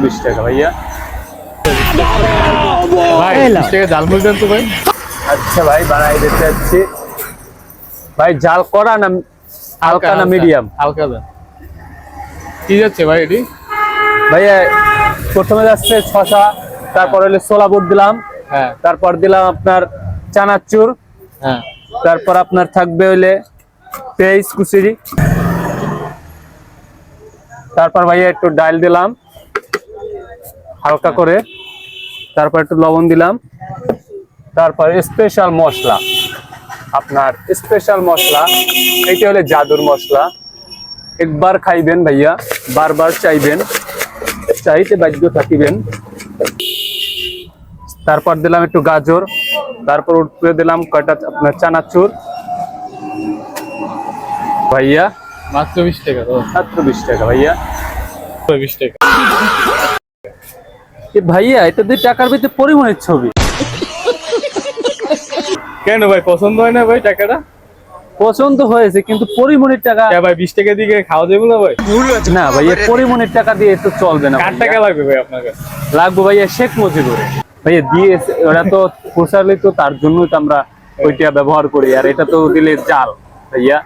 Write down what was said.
20 টাকা ভাইয়া। ভাই 20 টাকা জালমুড়ি দেন তো ভাই। আচ্ছা ভাই বানাই দিতে যাচ্ছি ভাই। জাল করা না হালকা না মিডিয়াম? হালকা দেন। কি যাচ্ছে ভাই এটি? ভাইয়া প্রথমে যাচ্ছে শসা, তারপর হলো ছোলা বুট দিলাম, হ্যাঁ তারপর দিলাম আপনার চানাচুর, হ্যাঁ তারপর আপনার থাকবে হইলে পেঁয়াজ কুচি, তারপর ভাইয়া একটু ডাল দিলাম হালকা করে, তারপর একটু লবণ দিলাম, তারপর স্পেশাল মশলা, আপনার স্পেশাল মশলা এইটা হলে জাদুর মশলা। একবার খাইবেন ভাইয়া বারবার চাইবেন, চাইতে বাধ্য থাকিবেন। তারপর দিলাম একটু গাজর, তারপর উপরে দিলাম কয়টা আপনার চানাচুর ভাইয়া। মাত্র 20 টাকা তো। মাত্র 20 টাকা ভাইয়া। 20 টাকা। ভাইয়া এটা 2 টাকার ভিতরে পরিমাণের ছবি। কেন ভাই পছন্দ হয় না ভাই টাকাটা? পছন্দ হয়েছে কিন্তু পরিমাণের টাকা। ভাই 20 টাকা দিয়ে খাওয়া যাবে না ভাই? না ভাইয়া পরিমাণের টাকা দিয়ে তো চলবে না। কার টাকা লাগবে ভাই আপনার কাছে? লাগবে ভাইয়া শেখ মুজিবুর ভাইয়া দিয়েছে, ওরা তো পোষালে তো তার জন্যই তো আমরা ওইটা ব্যবহার করি, আর এটা তো দিলে জাল ভাইয়া।